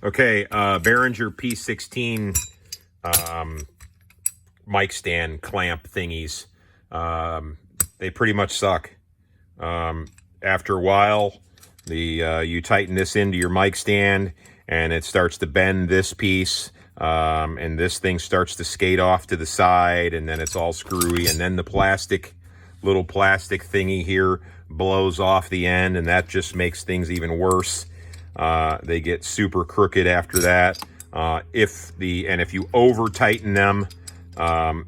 Okay, Behringer P16 mic stand clamp thingies. They pretty much suck. After a while, you tighten this into your mic stand, and it starts to bend this piece, and this thing starts to skate off to the side, and then it's all screwy, and then the little plastic thingy here blows off the end, and that just makes things even worse. They get super crooked after that. If you over tighten them,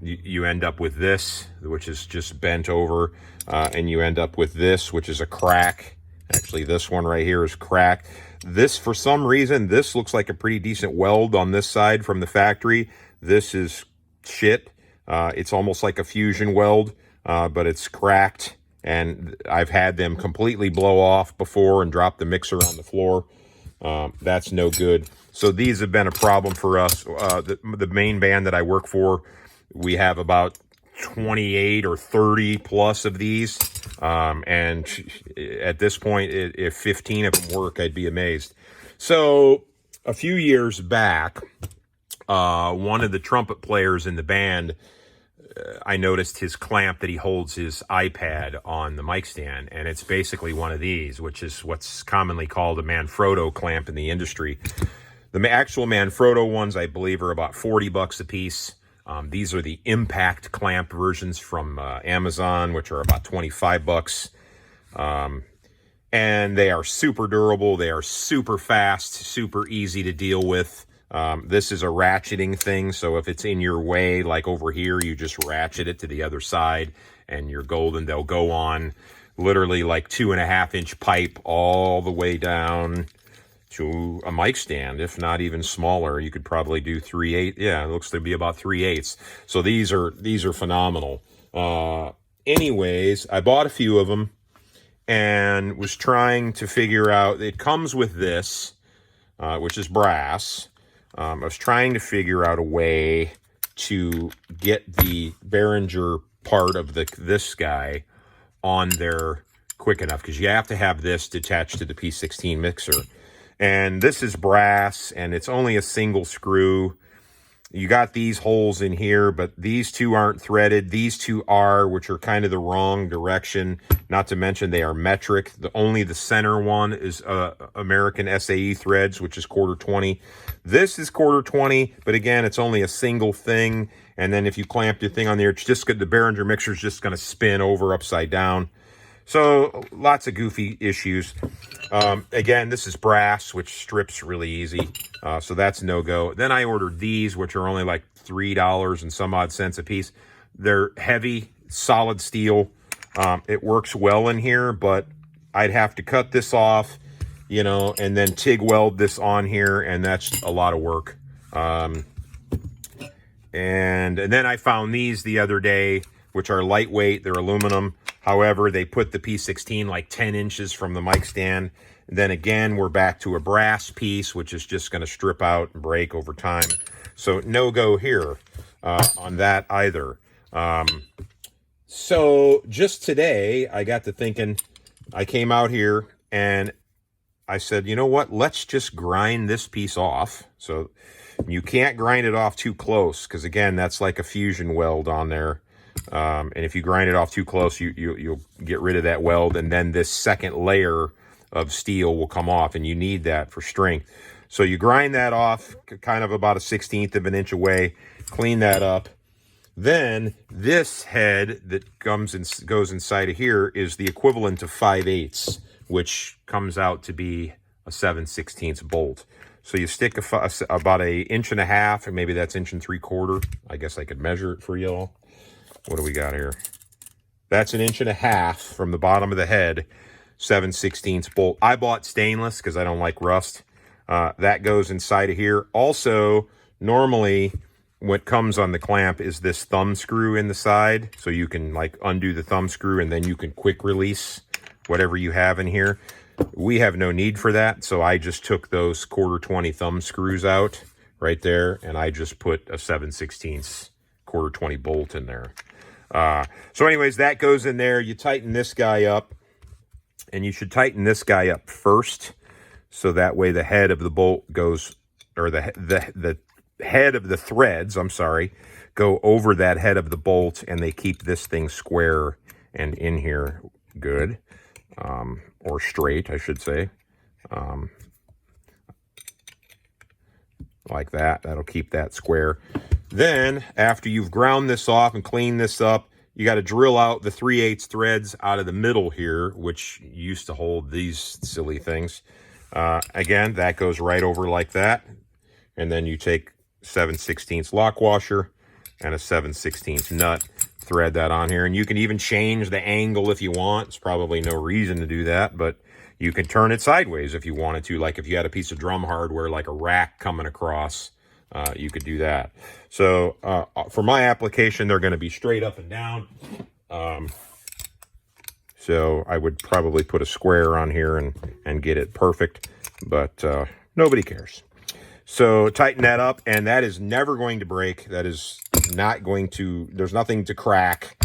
you end up with this, which is just bent over, and you end up with this, which is a crack. Actually, this one right here is cracked. This, for some reason, this looks like a pretty decent weld on this side from the factory. This is shit. It's almost like a fusion weld, but it's cracked, and I've had them completely blow off before and drop the mixer on the floor. That's no good. So these have been a problem for us. The main band that I work for, we have about 28 or 30 plus of these. And at this point, if 15 of them work, I'd be amazed. So a few years back, one of the trumpet players in the band, I noticed his clamp that he holds his iPad on the mic stand, and it's basically one of these, which is what's commonly called a Manfrotto clamp in the industry. The actual Manfrotto ones, I believe, are about 40 bucks a piece. These are the impact clamp versions from Amazon, which are about 25 bucks. And they are super durable. They are super fast, super easy to deal with. This is a ratcheting thing, so if it's in your way, like over here, you just ratchet it to the other side, and you're golden. They'll go on literally like 2.5-inch pipe all the way down to a mic stand, if not even smaller. You could probably do 3/8. Yeah, it looks to be about 3/8. So these are phenomenal. Anyways, I bought a few of them and was trying to figure out. It comes with this, which is brass. I was trying to figure out a way to get the Behringer part of this guy on there quick enough, because you have to have this detached to the P16 mixer. And this is brass, and it's only a single screw. You got these holes in here, but these two aren't threaded. These two are, which are kind of the wrong direction. Not to mention they are metric. Only the center one is American SAE threads, which is 1/4-20. This is 1/4-20, but again, it's only a single thing. And then if you clamp your thing on there, it's just good. The Behringer mixer is just going to spin over upside down. So lots of goofy issues. Again, this is brass, which strips really easy. So that's no-go. Then I ordered these, which are only like $3 and some odd cents a piece. They're heavy, solid steel. It works well in here, but I'd have to cut this off, and then TIG weld this on here, and that's a lot of work. And then I found these the other day, which are lightweight. They're aluminum. However, they put the P16 like 10 inches from the mic stand. And then again, we're back to a brass piece, which is just going to strip out and break over time. So no go here on that either. So just today, I got to thinking, I came out here and I said, you know what? Let's just grind this piece off. So you can't grind it off too close, because again, that's like a fusion weld on there. And if you grind it off too close, you'll get rid of that weld, and then this second layer of steel will come off, and you need that for strength. So you grind that off kind of about a 1/16 of an inch away, clean that up. Then this head that goes inside of here is the equivalent of 5/8, which comes out to be a 7/16 bolt. So you stick about 1.5 inches, or maybe that's 1.75 inches. I guess I could measure it for y'all. What do we got here? That's 1.5 inches from the bottom of the head, 7/16 bolt. I bought stainless because I don't like rust. That goes inside of here. Also, normally what comes on the clamp is this thumb screw in the side. So you can like undo the thumb screw, and then you can quick release whatever you have in here. We have no need for that. So I just took those 1/4-20 thumb screws out right there, and I just put a 7/16 1/4-20 bolt in there. So anyways, that goes in there. You tighten this guy up, and you should tighten this guy up first, so that way the head of the bolt goes or the head of the threads, I'm sorry, go over that head of the bolt, and they keep this thing square and in here good, or straight, I should say. Like that. That'll keep that square. Then, after you've ground this off and cleaned this up, you got to drill out the 3/8 threads out of the middle here, which used to hold these silly things. Again, that goes right over like that. And then you take 7/16 lock washer and a 7/16 nut, thread that on here. And you can even change the angle if you want. It's probably no reason to do that, but you can turn it sideways if you wanted to. Like if you had a piece of drum hardware, like a rack coming across, you could do that. So for my application, they're going to be straight up and down. So I would probably put a square on here and get it perfect, but nobody cares. So tighten that up, and that is never going to break. That is not going to, there's nothing to crack.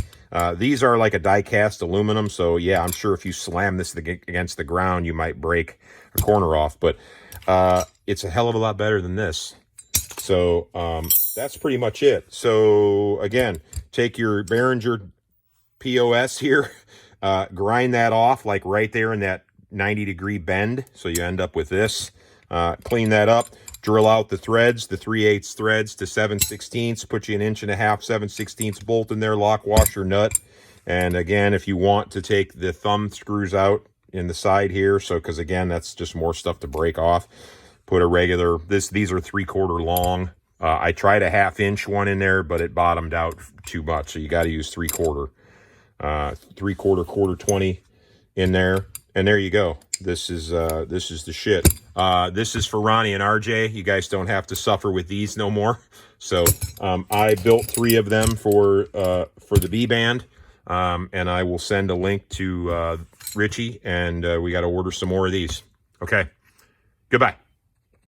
These are like a die-cast aluminum, so yeah, I'm sure if you slam this against the ground, you might break a corner off, but it's a hell of a lot better than this. So that's pretty much it. So again, take your Behringer POS here, grind that off like right there in that 90-degree bend, so you end up with this. Clean that up. Drill out the threads, the 3/8 threads to 7/16, put you an 1.5" 7/16 bolt in there, lock washer nut. And again, if you want to take the thumb screws out in the side here, so because again, that's just more stuff to break off, put a regular, these are 3/4 long. I tried a 1/2" one in there, but it bottomed out too much, so you got to use 3/4. 3/4, 1/4 in there, and there you go. This is the shit. This is for Ronnie and RJ. You guys don't have to suffer with these no more. So I built 3 of them for the B band, and I will send a link to Richie, and we got to order some more of these. Okay, goodbye.